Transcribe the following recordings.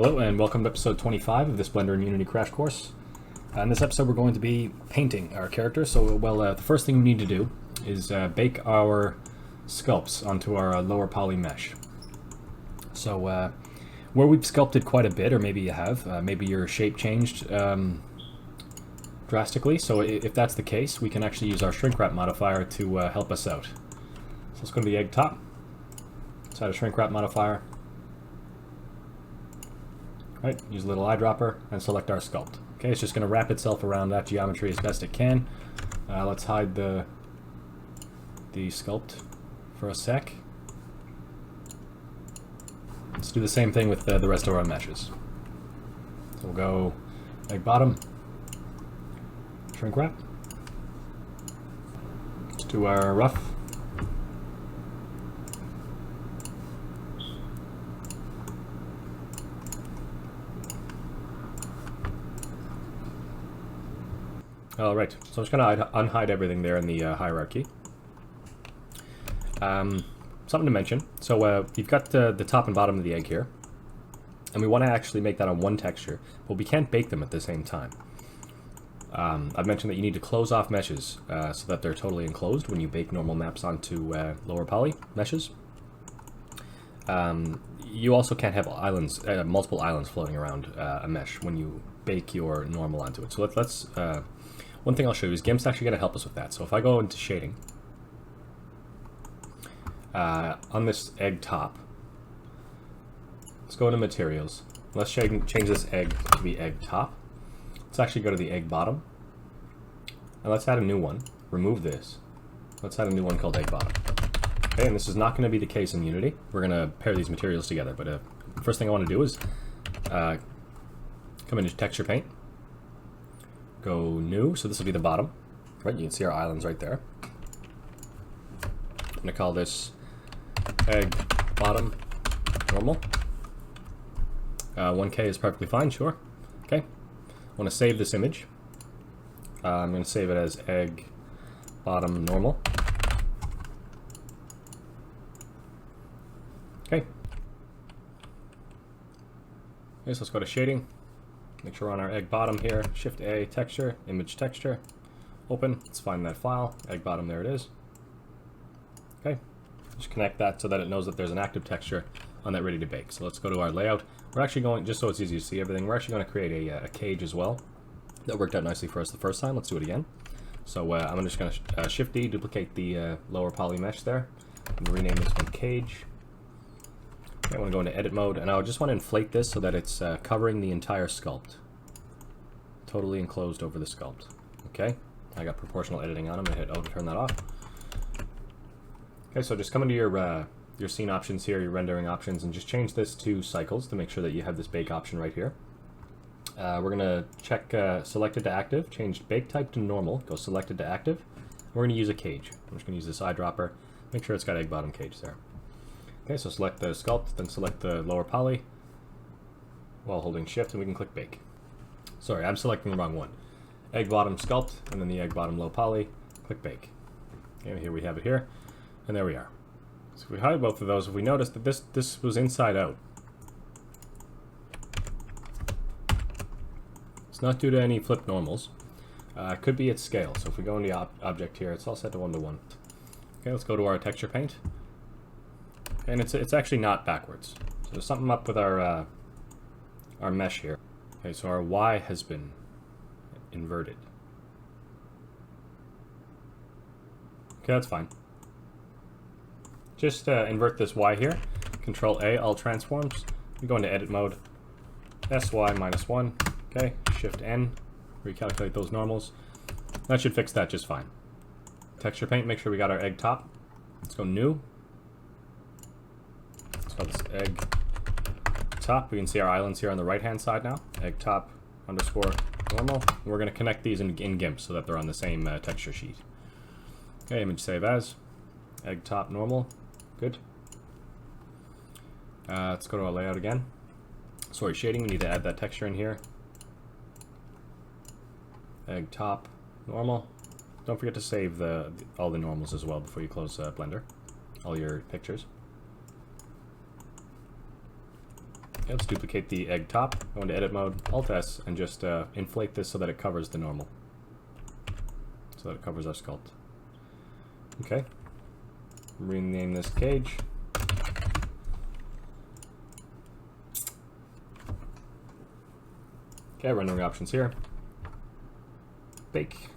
Hello and welcome to episode 25 of this Blender and Unity crash course. In this episode we're going to be painting our character, so the first thing we need to do is bake our sculpts onto our lower poly mesh. So where we've sculpted quite a bit, or maybe you have, maybe your shape changed drastically, so if that's the case we can actually use our shrink wrap modifier to help us out. So let's go to the egg top, let's add a shrink wrap modifier. Right, use a little eyedropper and select our sculpt. Okay, it's just going to wrap itself around that geometry as best it can. Let's hide the sculpt for a sec. Let's do the same thing with the rest of our meshes. So we'll go egg bottom, shrink wrap. Let's do our rough. Alright, so I'm just going to unhide everything there in the hierarchy. Something to mention, so you've got the top and bottom of the egg here, and we want to actually make that on one texture, but we can't bake them at the same time. I've mentioned that you need to close off meshes so that they're totally enclosed when you bake normal maps onto lower poly meshes. You also can't have islands, multiple islands floating around a mesh when you bake your normal onto it. So let's one thing I'll show you is GIMP's actually going to help us with that. So if I go into shading, on this egg top, let's go into materials. Let's change this egg to be egg top. Let's actually go to the egg bottom. And let's add a new one. Remove this. Let's add a new one called egg bottom. Okay, and this is not going to be the case in Unity. We're going to pair these materials together. But first thing I want to do is come into texture paint. Go new, so this will be the bottom, right? You can see our islands right there. I'm gonna call this egg bottom normal. 1K is perfectly fine, sure. Okay, I want to save this image. I'm going to save it as egg bottom normal. Okay. So let's go to shading. Make sure we're on our egg bottom here. Shift A, texture, image texture. Open. Let's find that file. Egg bottom, there it is. Okay. Just connect that so that it knows that there's an active texture on that ready to bake. So let's go to our layout. We're actually going, just so it's easy to see everything, we're actually going to create a cage as well. That worked out nicely for us the first time. Let's do it again. So I'm just going to Shift D, duplicate the lower poly mesh there. And rename this one cage. I want to go into edit mode, and I just want to inflate this so that it's covering the entire sculpt. Totally enclosed over the sculpt. Okay, I got proportional editing on. I'm going to hit O to turn that off. Okay, so just come into your scene options here, your rendering options, and just change this to cycles to make sure that you have this bake option right here. We're going to check selected to active, change bake type to normal, go selected to active. We're going to use a cage. I'm just going to use this eyedropper, make sure it's got egg bottom cage there. Okay, so select the sculpt, then select the lower poly while holding shift, and we can click bake. Sorry, I'm selecting the wrong one. Egg bottom sculpt, and then the egg bottom low poly, click bake. Okay, here we have it here, and there we are. So if we hide both of those, if we notice that this was inside out. It's not due to any flip normals. It could be its scale, so if we go in the object here, it's all set to 1 to 1. Okay, let's go to our texture paint. And it's actually not backwards. So there's something up with our mesh here. Okay, so our Y has been inverted. Okay, that's fine. Just invert this Y here. Control A, all transforms. We go into edit mode. SY -1. Okay, Shift N. Recalculate those normals. That should fix that just fine. Texture paint, make sure we got our egg top. Let's go new. This egg top. We can see our islands here on the right hand side now. Egg top underscore normal. And we're going to connect these in GIMP so that they're on the same texture sheet. Okay, image save as. Egg top normal. Good. Let's go to our layout again. Sorry, shading. We need to add that texture in here. Egg top normal. Don't forget to save all the normals as well before you close Blender. All your pictures. Okay, let's duplicate the egg top, go into edit mode, Alt S, and just inflate this so that it covers the normal. So that it covers our sculpt. Okay. Rename this cage. Okay, rendering options here. Bake.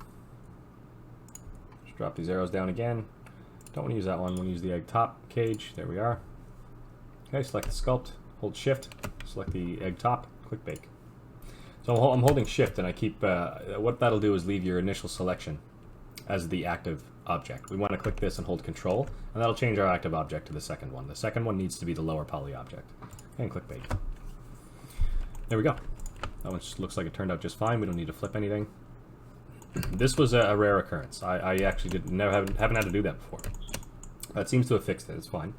Just drop these arrows down again. Don't want to use that one, we'll use the egg top cage. There we are. Okay, select the sculpt, hold shift, select the egg top, click bake. So I'm holding shift and I keep, what that'll do is leave your initial selection as the active object. We want to click this and hold control, and that'll change our active object to the second one. The second one needs to be the lower poly object. And click bake. There we go. That one just looks like it turned out just fine. We don't need to flip anything. This was a rare occurrence. I actually haven't had to do that before. It seems to have fixed it. It's fine.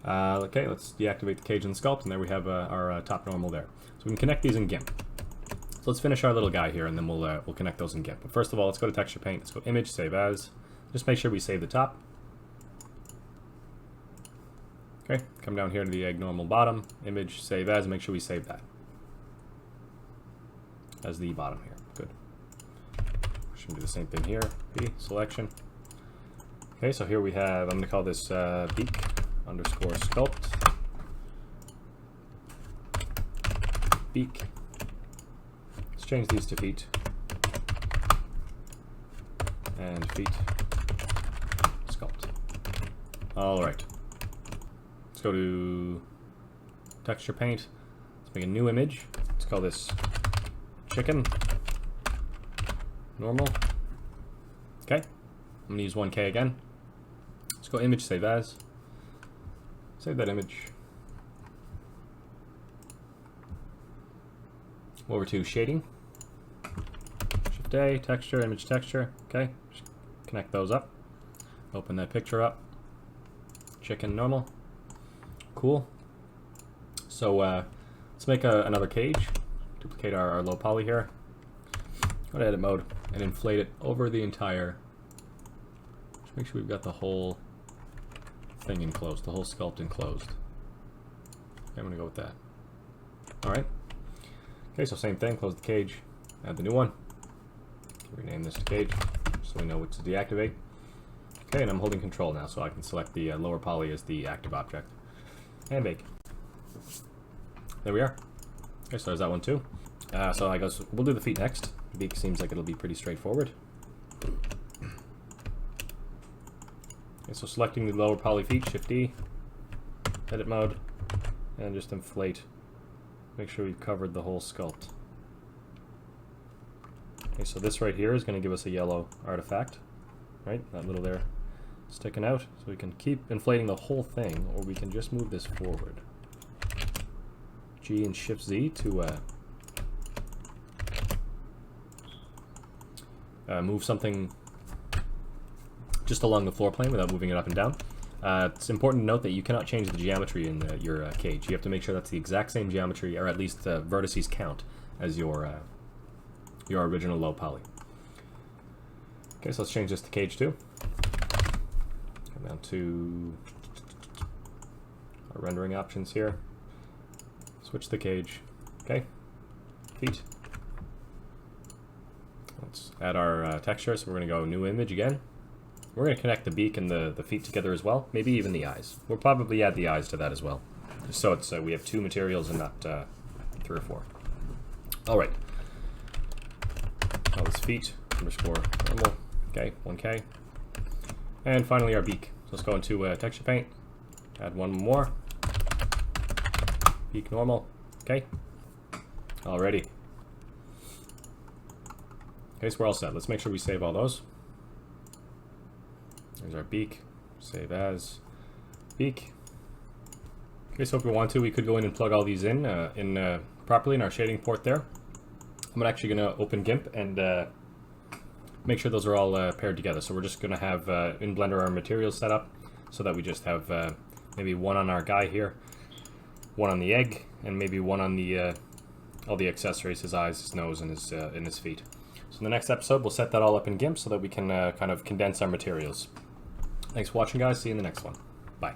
Okay, let's deactivate the cage and the sculpt, and there we have our top normal there. So we can connect these in GIMP. So let's finish our little guy here, and then we'll connect those in GIMP. But first of all, let's go to Texture Paint. Let's go Image, Save As. Just make sure we save the top. Okay, come down here to the egg normal bottom. Image, Save As. Make sure we save that as the bottom here. Good. We should do the same thing here. P, selection. Okay, so here we have, I'm going to call this beak underscore sculpt. Beak. Let's change these to feet. And feet. Sculpt. Alright. Let's go to Texture Paint. Let's make a new image. Let's call this chicken. Normal. Okay. I'm going to use 1K again. Let's go Image, Save As. Save that image. Over to Shading. Shift A, Texture, Image Texture. Okay. Just connect those up. Open that picture up. Chicken normal. Cool. So let's make another cage. Duplicate our low poly here. Go to edit mode and inflate it over the entire. Just make sure we've got the whole thing enclosed, the whole sculpt enclosed. Okay, I'm gonna go with that. Alright. Okay, so same thing, close the cage, add the new one. Rename this to cage so we know what to deactivate. Okay, and I'm holding control now so I can select the lower poly as the active object. And bake. There we are. Okay, so there's that one too. So I guess we'll do the feet next. The beak seems like it'll be pretty straightforward. Okay, so selecting the lower poly feet, Shift D, edit mode, and just inflate. Make sure we've covered the whole sculpt. Okay, so this right here is going to give us a yellow artifact, right? That little there sticking out. So we can keep inflating the whole thing, or we can just move this forward. G and Shift Z to move something just along the floor plane without moving it up and down. It's important to note that you cannot change the geometry in your cage. You have to make sure that's the exact same geometry, or at least vertices count as your original low poly. Okay, so let's change this to cage 2. Come down to our rendering options here. Switch the cage. Okay. Feet. Let's add our texture. So we're going to go new image again. We're going to connect the beak and the feet together as well. Maybe even the eyes. We'll probably add the eyes to that as well. Just so it's we have 2 materials and not 3 or 4. All right. Call this feet underscore normal. Okay, 1K. And finally our beak. So let's go into texture paint. Add one more. Beak normal. Okay. Alrighty. Okay, so we're all set. Let's make sure we save all those. There's our beak. Save as beak. Okay, so if we want to, we could go in and plug all these in properly in our shading port there. I'm actually going to open GIMP and make sure those are all paired together. So we're just going to have in Blender our materials set up so that we just have maybe one on our guy here, one on the egg, and maybe one on the all the accessories, his eyes, his nose, and his feet. So in the next episode, we'll set that all up in GIMP so that we can kind of condense our materials. Thanks for watching, guys. See you in the next one. Bye.